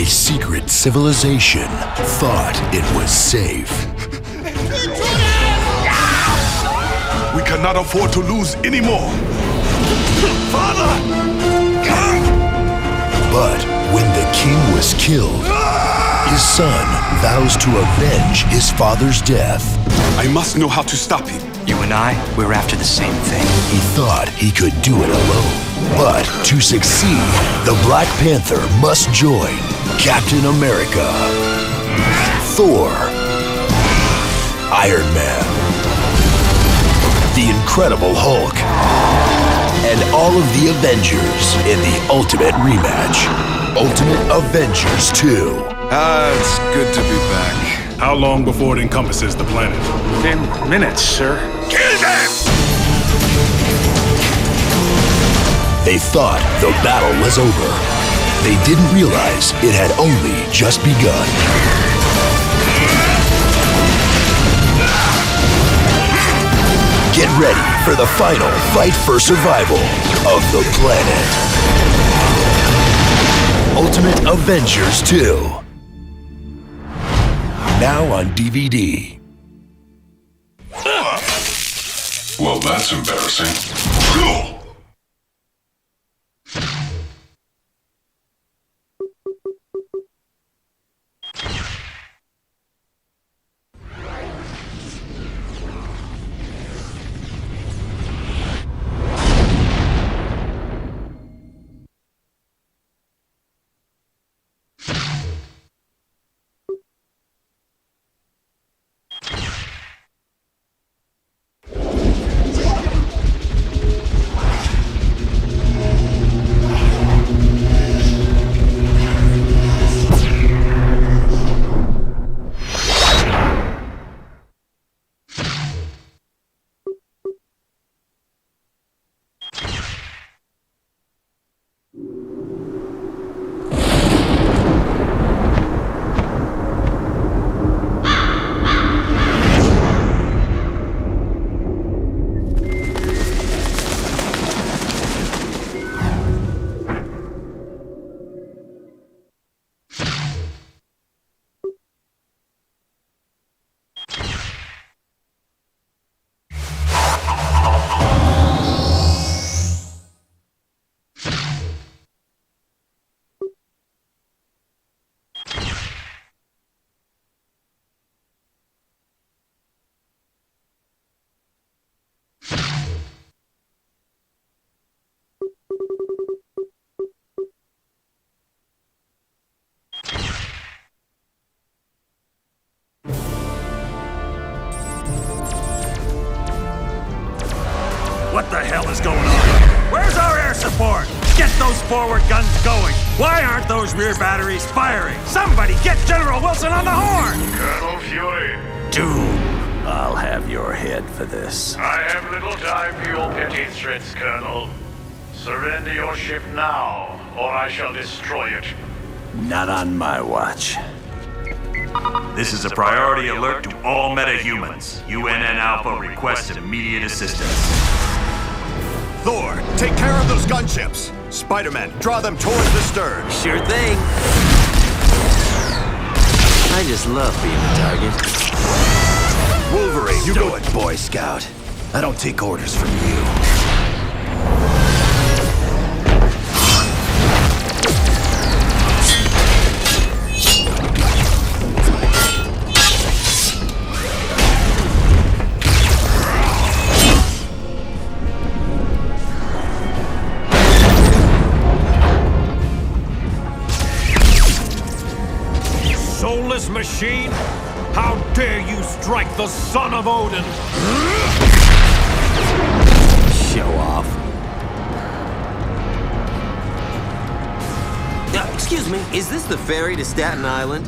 A secret civilization thought it was safe. We cannot afford to lose anymore. Father! But when the king was killed, his son vows to avenge his father's death. I must know how to stop him. You and I, we're after the same thing. He thought he could do it alone. But to succeed, the Black Panther must join Captain America, Thor, Iron Man, the Incredible Hulk, and all of the Avengers in the ultimate rematch. Ultimate Avengers 2. It's good to be back. How long before it encompasses the planet? 10 minutes, sir. Kill them! They thought the battle was over. They didn't realize it had only just begun. Get ready for the final fight for survival of the planet. Ultimate Avengers 2. Now on DVD. Well, that's embarrassing. What the hell is going on? Where's our air support? Get those forward guns going! Why aren't those rear batteries firing? Somebody get General Wilson on the horn! Colonel Fury, Doom, I'll have your head for this. I have little time for your petty threats, Colonel. Surrender your ship now, or I shall destroy it. Not on my watch. This is a priority alert to all metahumans. UNN Alpha requests immediate assistance. Thor, take care of those gunships. Spider-Man, draw them towards the stern. Sure thing. I just love being a target. Wolverine, You do it, Boy Scout. I don't take orders from you. Soulless machine? How dare you strike the son of Odin? Show off. Excuse me, is this the ferry to Staten Island?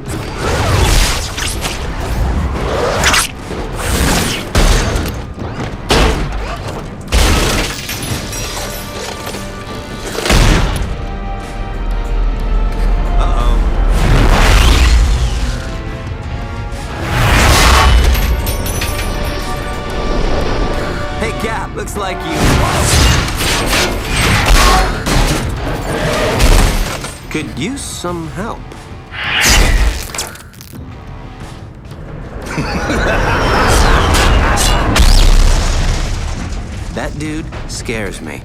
Looks like you could use some help. That dude scares me.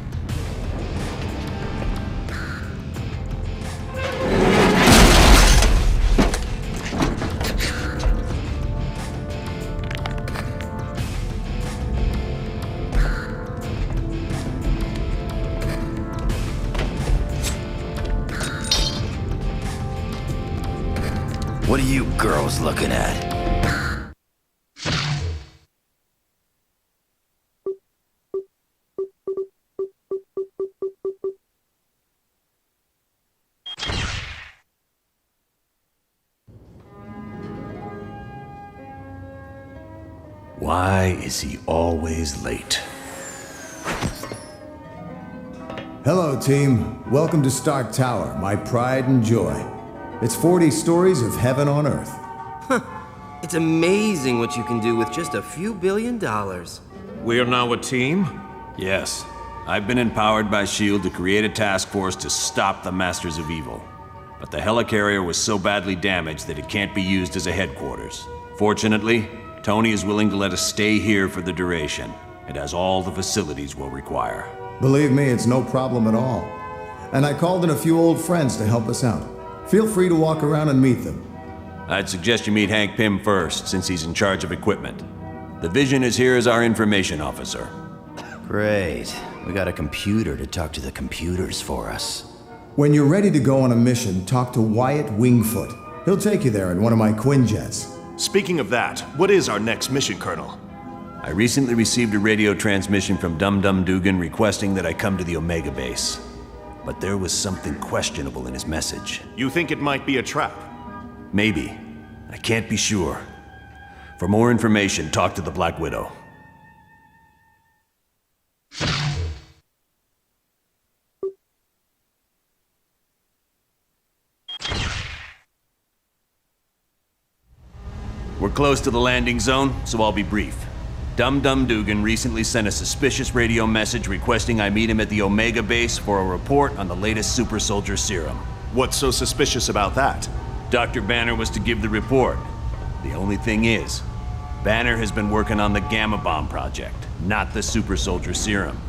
What are you girls looking at? Why is he always late? Hello, team. Welcome to Stark Tower, my pride and joy. It's 40 stories of heaven on Earth. It's amazing what you can do with just a few $1 billion. We are now a team? Yes. I've been empowered by S.H.I.E.L.D. to create a task force to stop the Masters of Evil. But the helicarrier was so badly damaged that it can't be used as a headquarters. Fortunately, Tony is willing to let us stay here for the duration. It has all the facilities we'll require. Believe me, it's no problem at all. And I called in a few old friends to help us out. Feel free to walk around and meet them. I'd suggest you meet Hank Pym first, since he's in charge of equipment. The Vision is here as our information officer. Great. We got a computer to talk to the computers for us. When you're ready to go on a mission, talk to Wyatt Wingfoot. He'll take you there in one of my Quinjets. Speaking of that, what is our next mission, Colonel? I recently received a radio transmission from Dum Dum Dugan requesting that I come to the Omega base. But there was something questionable in his message. You think it might be a trap? Maybe. I can't be sure. For more information, talk to the Black Widow. We're close to the landing zone, so I'll be brief. Dum Dum Dugan recently sent a suspicious radio message requesting I meet him at the Omega base for a report on the latest super soldier serum. What's so suspicious about that? Dr. Banner was to give the report. The only thing is, Banner has been working on the Gamma Bomb project, not the super soldier serum.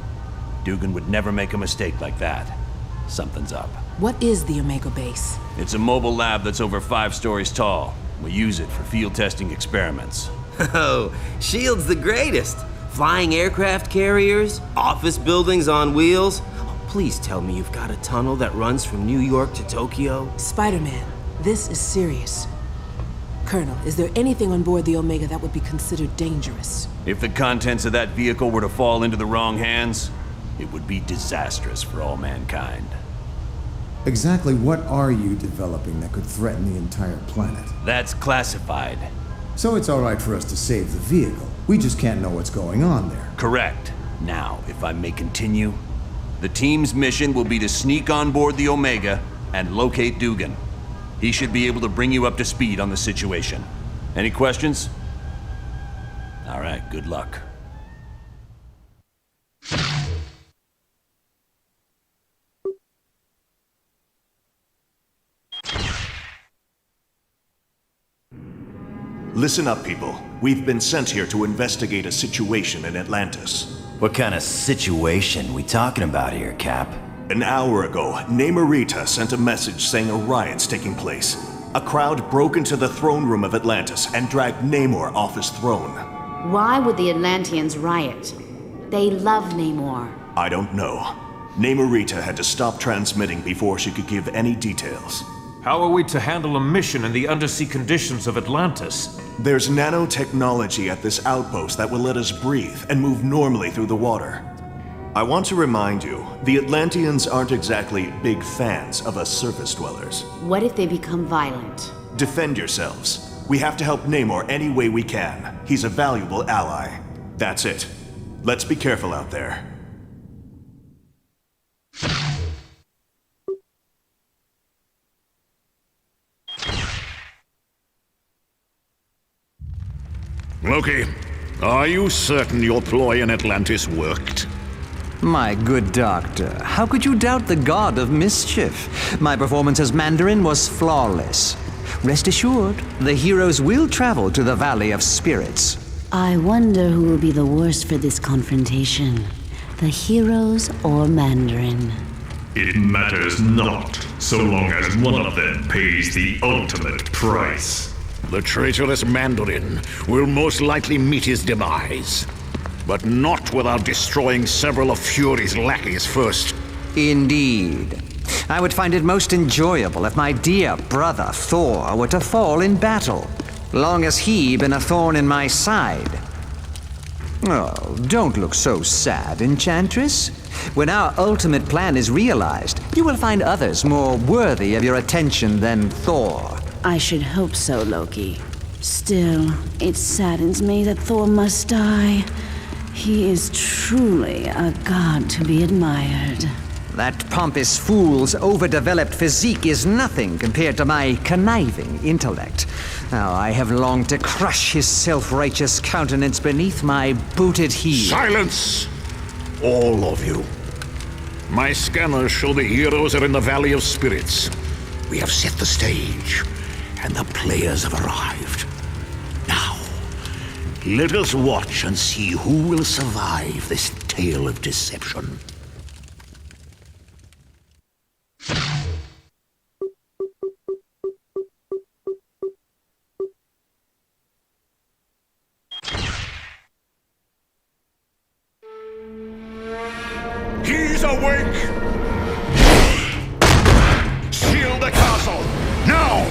Dugan would never make a mistake like that. Something's up. What is the Omega base? It's a mobile lab that's over 5 stories tall. We use it for field testing experiments. Oh, S.H.I.E.L.D's the greatest. Flying aircraft carriers, office buildings on wheels. Oh, please tell me you've got a tunnel that runs from New York to Tokyo. Spider-Man, this is serious. Colonel, is there anything on board the Omega that would be considered dangerous? If the contents of that vehicle were to fall into the wrong hands, it would be disastrous for all mankind. Exactly what are you developing that could threaten the entire planet? That's classified. So it's all right for us to save the vehicle. We just can't know what's going on there. Correct. Now, if I may continue, the team's mission will be to sneak on board the Omega and locate Dugan. He should be able to bring you up to speed on the situation. Any questions? All right, good luck. Listen up, people. We've been sent here to investigate a situation in Atlantis. What kind of situation we talking about here, Cap? An hour ago, Namorita sent a message saying a riot's taking place. A crowd broke into the throne room of Atlantis and dragged Namor off his throne. Why would the Atlanteans riot? They love Namor. I don't know. Namorita had to stop transmitting before she could give any details. How are we to handle a mission in the undersea conditions of Atlantis? There's nanotechnology at this outpost that will let us breathe and move normally through the water. I want to remind you, the Atlanteans aren't exactly big fans of us surface dwellers. What if they become violent? Defend yourselves. We have to help Namor any way we can. He's a valuable ally. That's it. Let's be careful out there. Loki, are you certain your ploy in Atlantis worked? My good doctor, how could you doubt the god of mischief? My performance as Mandarin was flawless. Rest assured, the heroes will travel to the Valley of Spirits. I wonder who will be the worst for this confrontation. The heroes or Mandarin? It matters not, so long as one of them pays the ultimate price. The traitorous Mandarin will most likely meet his demise. But not without destroying several of Fury's lackeys first. Indeed. I would find it most enjoyable if my dear brother Thor were to fall in battle, long as he been a thorn in my side. Oh, don't look so sad, Enchantress. When our ultimate plan is realized, you will find others more worthy of your attention than Thor. I should hope so, Loki. Still, it saddens me that Thor must die. He is truly a god to be admired. That pompous fool's overdeveloped physique is nothing compared to my conniving intellect. Now, I have longed to crush his self-righteous countenance beneath my booted heel. Silence! All of you. My scanners show the heroes are in the Valley of Spirits. We have set the stage, and the players have arrived. Now, let us watch and see who will survive this tale of deception. He's awake! Shield the castle! Now!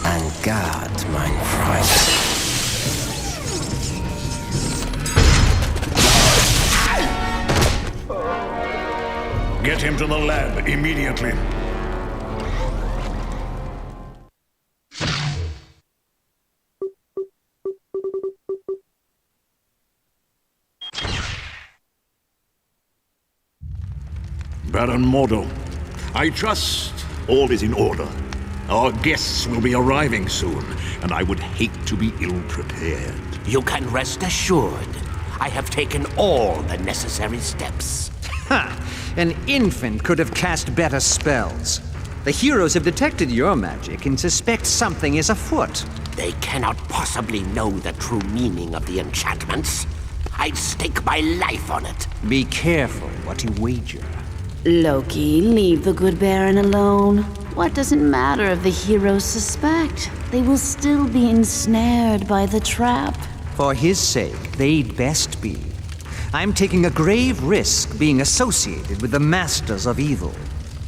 Asgard, mein Freund. Get him to the lab immediately. Baron Mordo, I trust all is in order. Our guests will be arriving soon, and I would hate to be ill-prepared. You can rest assured. I have taken all the necessary steps. Ha! An infant could have cast better spells. The heroes have detected your magic and suspect something is afoot. They cannot possibly know the true meaning of the enchantments. I'd stake my life on it. Be careful what you wager. Loki, leave the good Baron alone. What does it matter if the heroes suspect? They will still be ensnared by the trap. For his sake, they'd best be. I'm taking a grave risk being associated with the Masters of Evil.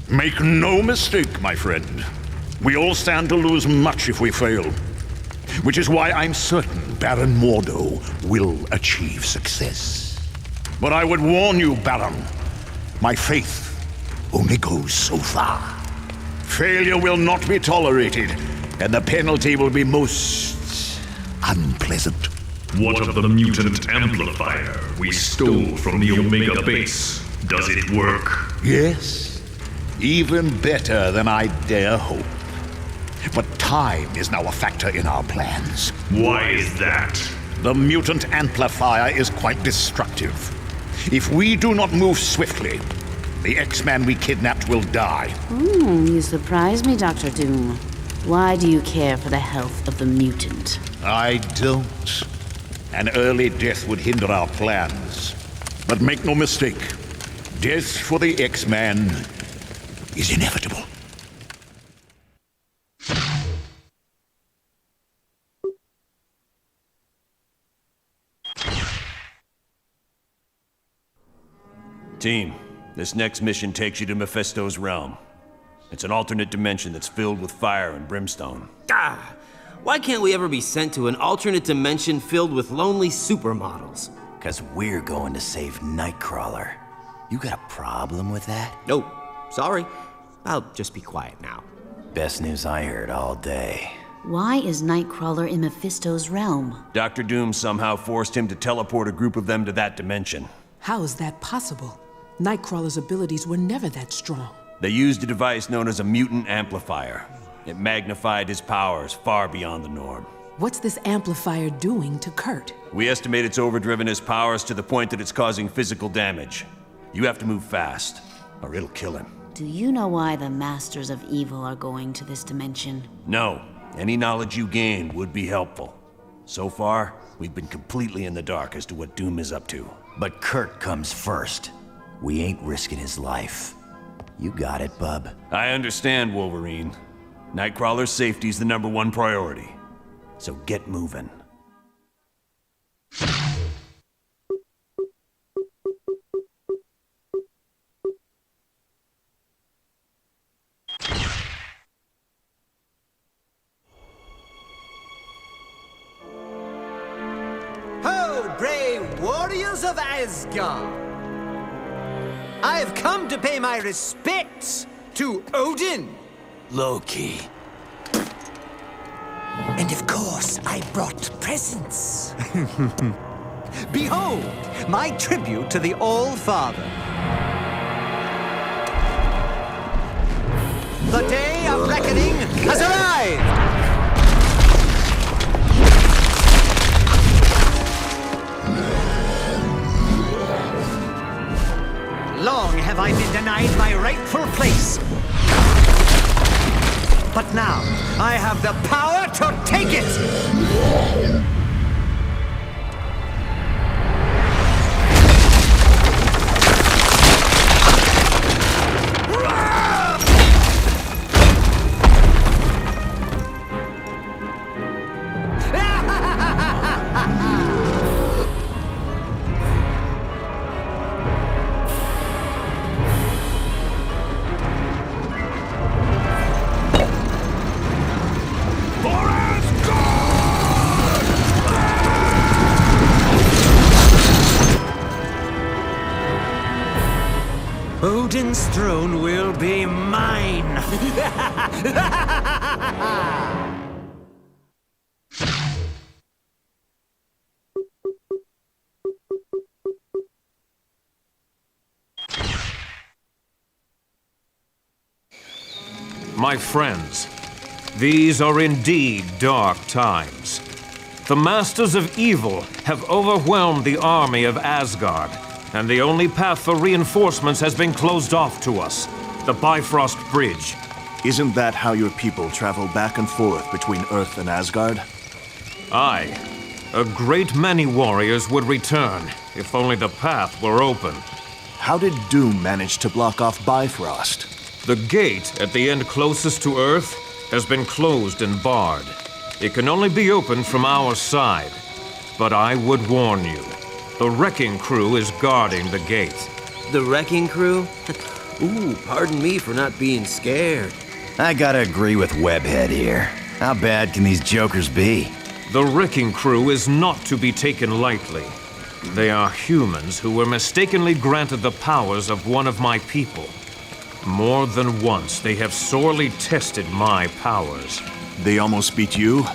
Make no mistake, my friend. We all stand to lose much if we fail. Which is why I'm certain Baron Mordo will achieve success. But I would warn you, Baron, my faith only goes so far. Failure will not be tolerated, and the penalty will be most unpleasant. What of the mutant amplifier we stole from the Omega base? Does it work? Yes, even better than I dare hope. But time is now a factor in our plans. Why is that? The mutant amplifier is quite destructive. If we do not move swiftly, the X-Man we kidnapped will die. You surprise me, Dr. Doom. Why do you care for the health of the mutant? I don't. An early death would hinder our plans. But make no mistake, death for the X-Man is inevitable. Team, this next mission takes you to Mephisto's realm. It's an alternate dimension that's filled with fire and brimstone. Ah! Why can't we ever be sent to an alternate dimension filled with lonely supermodels? 'Cause we're going to save Nightcrawler. You got a problem with that? Nope. Sorry. I'll just be quiet now. Best news I heard all day. Why is Nightcrawler in Mephisto's realm? Dr. Doom somehow forced him to teleport a group of them to that dimension. How is that possible? Nightcrawler's abilities were never that strong. They used a device known as a mutant amplifier. It magnified his powers far beyond the norm. What's this amplifier doing to Kurt? We estimate it's overdriven his powers to the point that it's causing physical damage. You have to move fast, or it'll kill him. Do you know why the Masters of Evil are going to this dimension? No. Any knowledge you gain would be helpful. So far, we've been completely in the dark as to what Doom is up to. But Kurt comes first. We ain't risking his life. You got it, bub. I understand, Wolverine. Nightcrawler's safety's the #1 priority. So get moving. Ho, brave warriors of Asgard! I have come to pay my respects to Odin. Loki. And of course, I brought presents. Behold, my tribute to the All-Father. The day of reckoning has arrived! Long have I been denied my rightful place. But now, I have the power to take it! Odin's throne will be mine! My friends, these are indeed dark times. The Masters of Evil have overwhelmed the army of Asgard, and the only path for reinforcements has been closed off to us, the Bifrost Bridge. Isn't that how your people travel back and forth between Earth and Asgard? Aye. A great many warriors would return, if only the path were open. How did Doom manage to block off Bifrost? The gate at the end closest to Earth has been closed and barred. It can only be opened from our side. But I would warn you, the Wrecking Crew is guarding the gate. The Wrecking Crew? Ooh, pardon me for not being scared. I gotta agree with Webhead here. How bad can these jokers be? The Wrecking Crew is not to be taken lightly. They are humans who were mistakenly granted the powers of one of my people. More than once, they have sorely tested my powers. They almost beat you?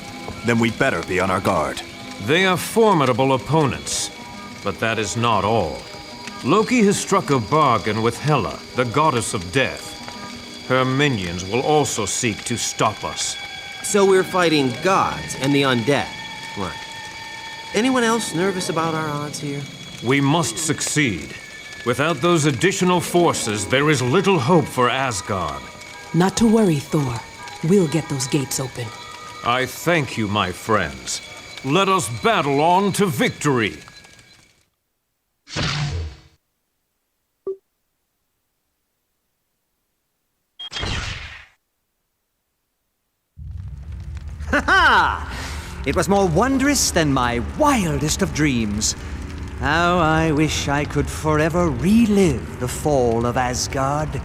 Then we better be on our guard. They are formidable opponents, but that is not all. Loki has struck a bargain with Hela, the goddess of death. Her minions will also seek to stop us. So we're fighting gods and the undead. Right. Anyone else nervous about our odds here? We must succeed. Without those additional forces, there is little hope for Asgard. Not to worry, Thor. We'll get those gates open. I thank you, my friends. Let us battle on to victory. Ha-ha! It was more wondrous than my wildest of dreams. How I wish I could forever relive the fall of Asgard.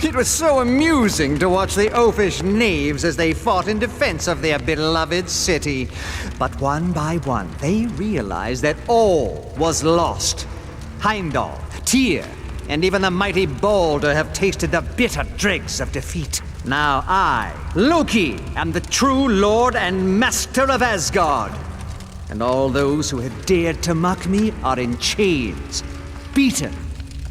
It was so amusing to watch the oafish knaves as they fought in defense of their beloved city. But one by one, they realized that all was lost. Heimdall, Tyr, and even the mighty Balder have tasted the bitter dregs of defeat. Now I, Loki, am the true lord and master of Asgard. And all those who had dared to mock me are in chains, beaten,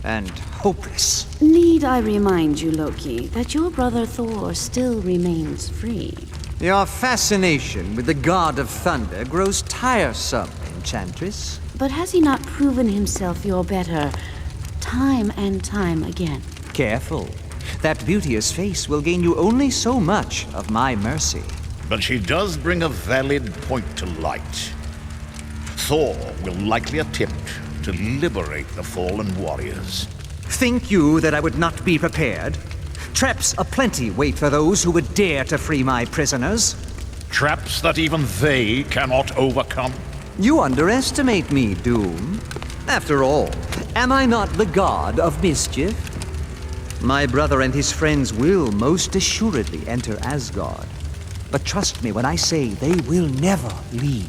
and hopeless. Need I remind you, Loki, that your brother Thor still remains free? Your fascination with the god of thunder grows tiresome, Enchantress. But has he not proven himself your better time and time again? Careful. That beauteous face will gain you only so much of my mercy. But she does bring a valid point to light. Thor will likely attempt to liberate the fallen warriors. Think you that I would not be prepared? Traps aplenty wait for those who would dare to free my prisoners. Traps that even they cannot overcome? You underestimate me, Doom. After all, am I not the god of mischief? My brother and his friends will most assuredly enter Asgard. But trust me when I say they will never leave.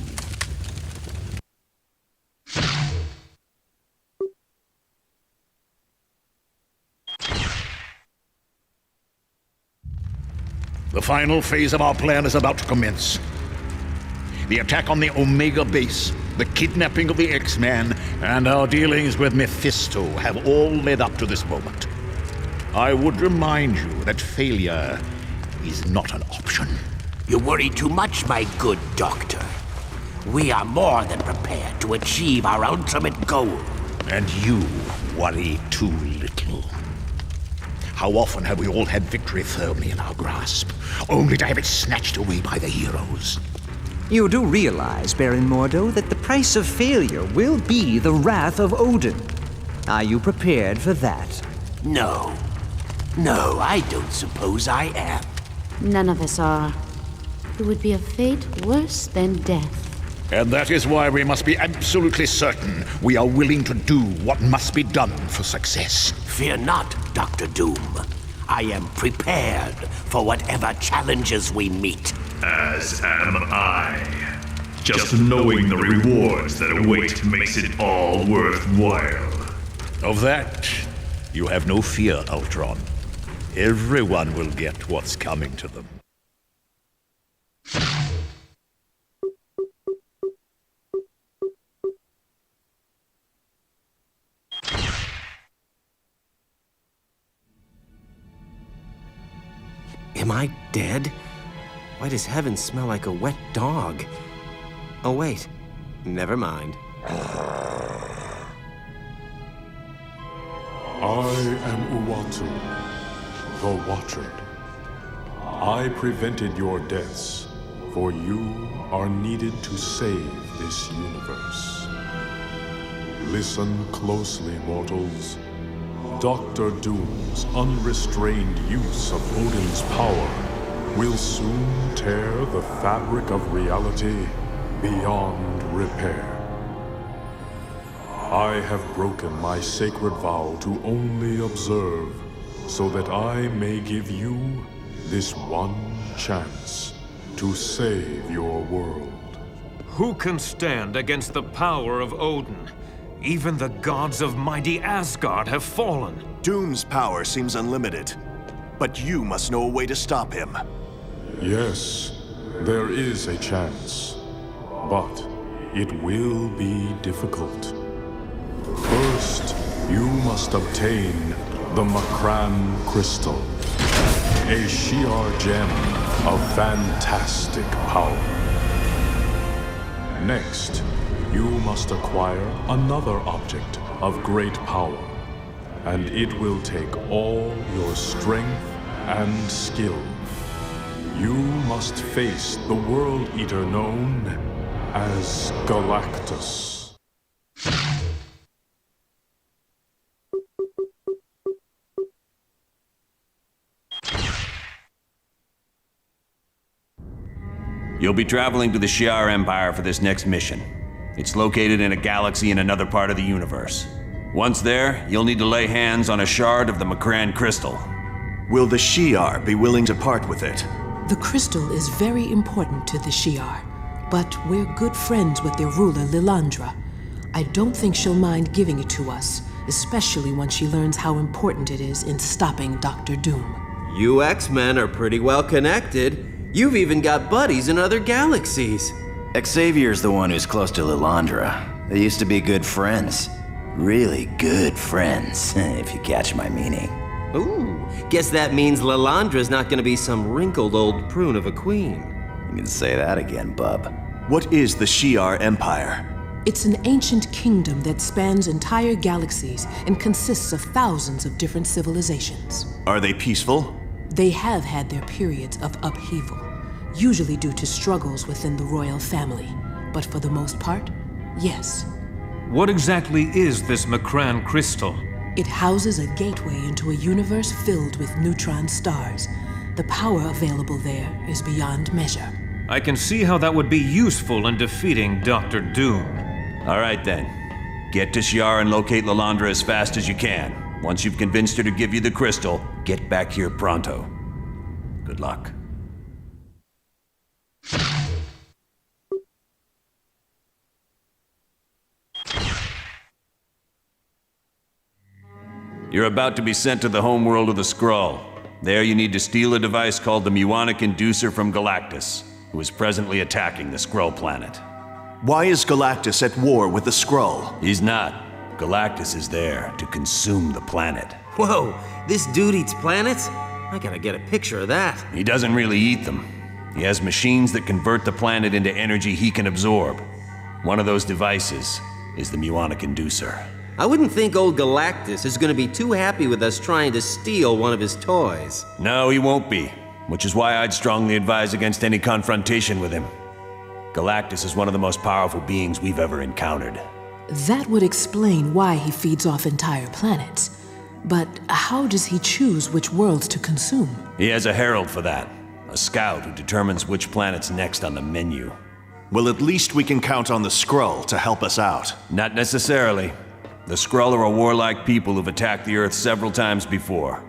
The final phase of our plan is about to commence. The attack on the Omega base, the kidnapping of the X-Man, and our dealings with Mephisto have all led up to this moment. I would remind you that failure is not an option. You worry too much, my good doctor. We are more than prepared to achieve our ultimate goal. And you worry too little. How often have we all had victory firmly in our grasp, only to have it snatched away by the heroes? You do realize, Baron Mordo, that the price of failure will be the wrath of Odin. Are you prepared for that? No. No, I don't suppose I am. None of us are. It would be a fate worse than death. And that is why we must be absolutely certain we are willing to do what must be done for success. Fear not, Dr. Doom. I am prepared for whatever challenges we meet. As am I. Just knowing the rewards that await makes it all worthwhile. Of that, you have no fear, Ultron. Everyone will get what's coming to them. Am I dead? Why does heaven smell like a wet dog? Oh wait, never mind. I am Uatu, the Watcher. I prevented your deaths, for you are needed to save this universe. Listen closely, mortals. Dr. Doom's unrestrained use of Odin's power will soon tear the fabric of reality beyond repair. I have broken my sacred vow to only observe, so that I may give you this one chance to save your world. Who can stand against the power of Odin? Even the gods of mighty Asgard have fallen. Doom's power seems unlimited, but you must know a way to stop him. Yes, there is a chance, but it will be difficult. First, you must obtain the Makran Crystal, a Shi'ar gem of fantastic power. Next, you must acquire another object of great power, and it will take all your strength and skill. You must face the World Eater known as Galactus. You'll be traveling to the Shi'ar Empire for this next mission. It's located in a galaxy in another part of the universe. Once there, you'll need to lay hands on a shard of the Makran Crystal. Will the Shi'ar be willing to part with it? The crystal is very important to the Shi'ar, but we're good friends with their ruler, Lilandra. I don't think she'll mind giving it to us, especially when she learns how important it is in stopping Dr. Doom. You X-Men are pretty well connected. You've even got buddies in other galaxies. Xavier's the one who's close to Lilandra. They used to be good friends. Really good friends, if you catch my meaning. Ooh, guess that means Lilandra's not gonna be some wrinkled old prune of a queen. You can say that again, bub. What is the Shi'ar Empire? It's an ancient kingdom that spans entire galaxies and consists of thousands of different civilizations. Are they peaceful? They have had their periods of upheaval, usually due to struggles within the royal family. But for the most part, yes. What exactly is this Macran crystal? It houses a gateway into a universe filled with neutron stars. The power available there is beyond measure. I can see how that would be useful in defeating Dr. Doom. All right then. Get to Shi'ar and locate Lilandra as fast as you can. Once you've convinced her to give you the crystal, get back here pronto. Good luck. You're about to be sent to the homeworld of the Skrull. There you need to steal a device called the Muonic Inducer from Galactus, who is presently attacking the Skrull planet. Why is Galactus at war with the Skrull? He's not. Galactus is there to consume the planet. Whoa, this dude eats planets? I gotta get a picture of that. He doesn't really eat them. He has machines that convert the planet into energy he can absorb. One of those devices is the Muonic Inducer. I wouldn't think old Galactus is gonna be too happy with us trying to steal one of his toys. No, he won't be, which is why I'd strongly advise against any confrontation with him. Galactus is one of the most powerful beings we've ever encountered. That would explain why he feeds off entire planets. But how does he choose which worlds to consume? He has a herald for that, a scout who determines which planet's next on the menu. Well, at least we can count on the Skrull to help us out. Not necessarily. The Skrull are a warlike people who've attacked the Earth several times before.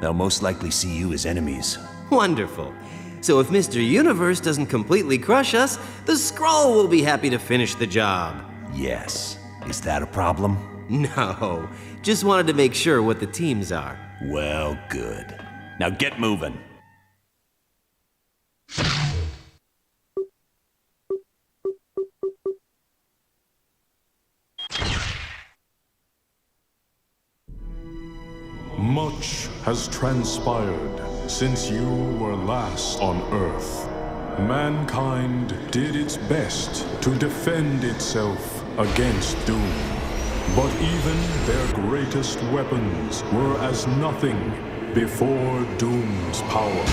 They'll most likely see you as enemies. Wonderful. So if Mr. Universe doesn't completely crush us, the Skrull will be happy to finish the job. Yes. Is that a problem? No. Just wanted to make sure what the teams are. Well, good. Now get moving. Much has transpired since you were last on Earth. Mankind did its best to defend itself against Doom. But even their greatest weapons were as nothing before Doom's power.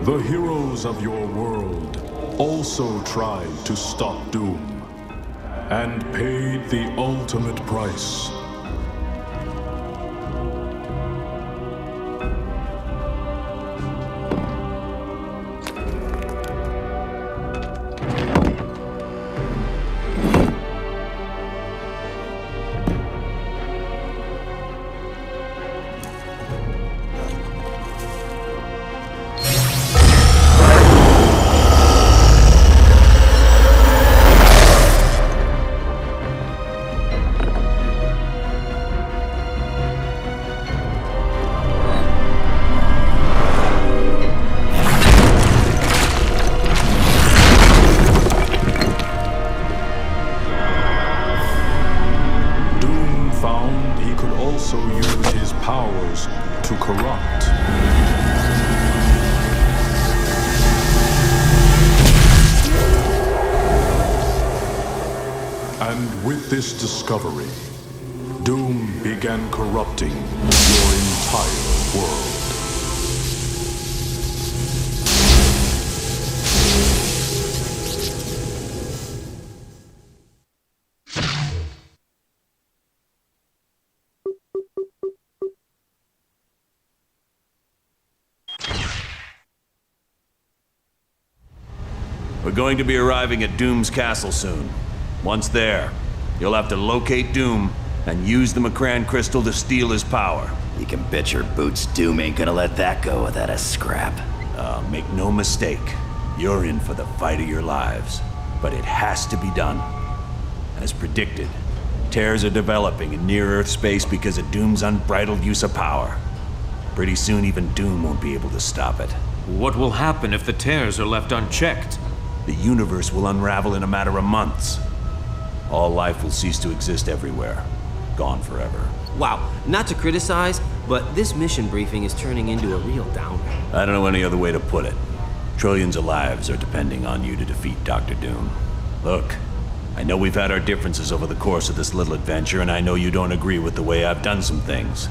The heroes of your world also tried to stop Doom, and paid the ultimate price. And with this discovery, Doom began corrupting your entire world. We're going to be arriving at Doom's castle soon. Once there, you'll have to locate Doom and use the Macran crystal to steal his power. You can bet your boots Doom ain't gonna let that go without a scrap. Make no mistake, you're in for the fight of your lives. But it has to be done. As predicted, tears are developing in near-Earth space because of Doom's unbridled use of power. Pretty soon even Doom won't be able to stop it. What will happen if the tears are left unchecked? The universe will unravel in a matter of months. All life will cease to exist everywhere. Gone forever. Wow, not to criticize, but this mission briefing is turning into a real downer. I don't know any other way to put it. Trillions of lives are depending on you to defeat Dr. Doom. Look, I know we've had our differences over the course of this little adventure, and I know you don't agree with the way I've done some things.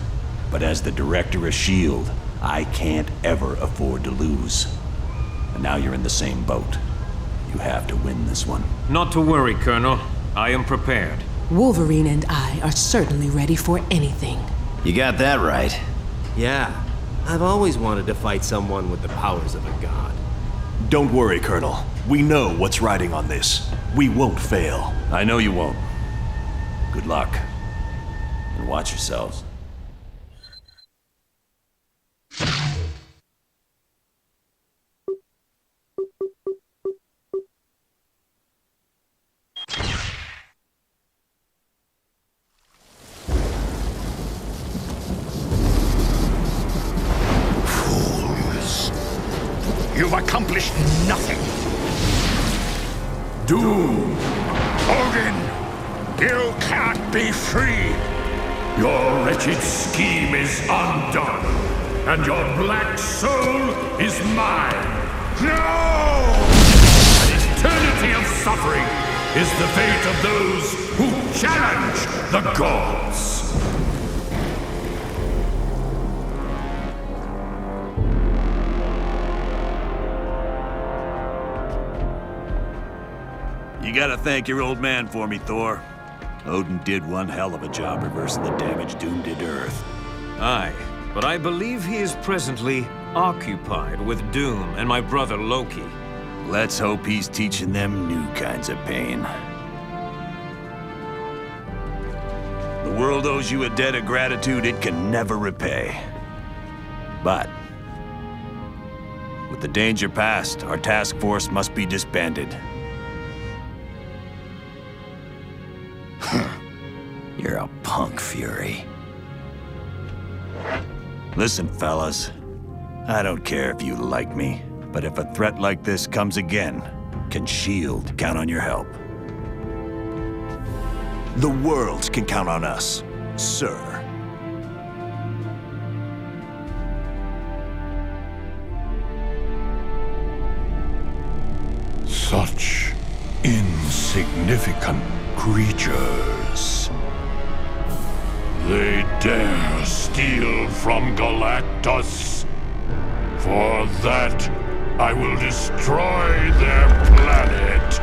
But as the director of S.H.I.E.L.D., I can't ever afford to lose. And now you're in the same boat. You have to win this one. Not to worry, Colonel. I am prepared. Wolverine and I are certainly ready for anything. You got that right. Yeah, I've always wanted to fight someone with the powers of a god. Don't worry, Colonel. We know what's riding on this. We won't fail. I know you won't. Good luck. And watch yourselves. You've accomplished nothing. Doom! Odin, you can't be free. Your wretched scheme is undone, and your black soul is mine. No! An eternity of suffering is the fate of those who challenge the gods. You gotta thank your old man for me, Thor. Odin did one hell of a job reversing the damage Doom did to Earth. Aye, but I believe he is presently occupied with Doom and my brother Loki. Let's hope he's teaching them new kinds of pain. The world owes you a debt of gratitude it can never repay. But with the danger past, our task force must be disbanded. You're a punk, Fury. Listen, fellas. I don't care if you like me, but if a threat like this comes again, can S.H.I.E.L.D. count on your help? The world can count on us, sir. Such insignificant creatures. They dare steal from Galactus. For that, I will destroy their planet.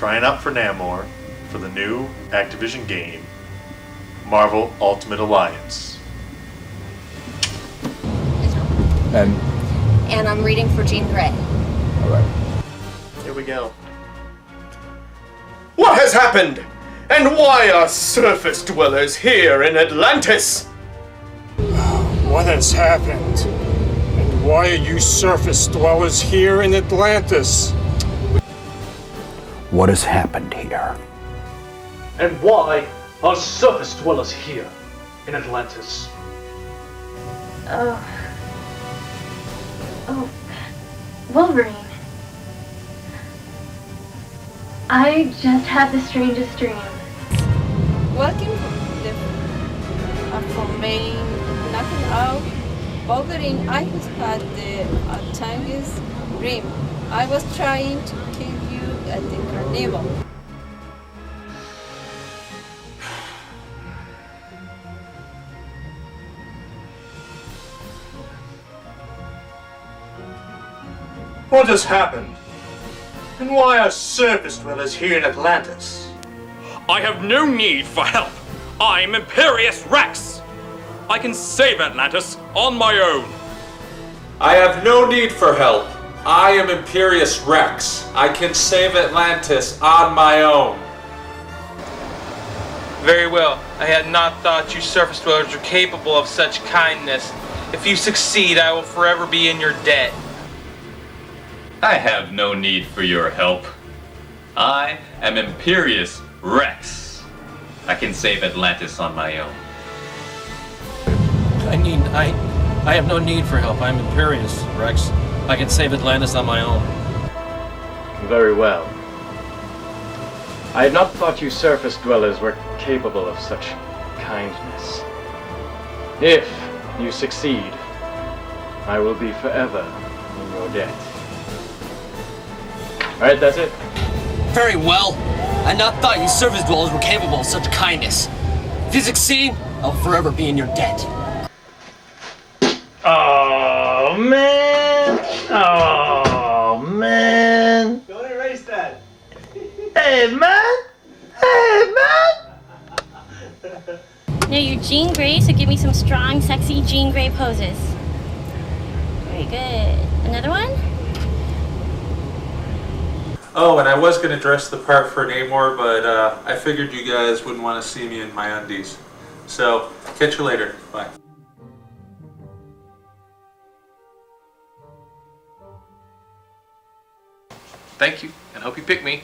trying out for Namor for the new Activision game, Marvel Ultimate Alliance. And I'm reading for Jean Grey. Alright. Here we go. What has happened? And why are surface dwellers here in Atlantis? What has happened? And why are you surface dwellers here in Atlantis? What has happened here? And why are surface dwellers here in Atlantis? Oh, Wolverine. I just had the strangest dream. Welcome from main knocking out Wolverine. I just had the strangest dream. I was trying to kill you at the carnival. What has happened? And why are surface dwellers here in Atlantis? I have no need for help. I'm Imperious Rex. I can save Atlantis on my own. I have no need for help. I am Imperious Rex. I can save Atlantis on my own. Very well. I had not thought you surface dwellers were capable of such kindness. If you succeed, I will forever be in your debt. I have no need for your help. I am Imperious Rex. I can save Atlantis on my own. I have no need for help. I'm Imperious Rex. I can save Atlantis on my own. Very well. I had not thought you surface dwellers were capable of such kindness. If you succeed, I will be forever in your debt. Alright, that's it. Very well. I had not thought you surface dwellers were capable of such kindness. If you succeed, I will forever be in your debt. Oh man! Oh man! Don't erase that. Hey man! Hey man! Now you're Jean Grey, so give me some strong, sexy Jean Grey poses. Very good. Another one? Oh, and I was going to dress the part for Namor, but I figured you guys wouldn't want to see me in my undies. So, catch you later. Bye. Thank you, and hope you pick me.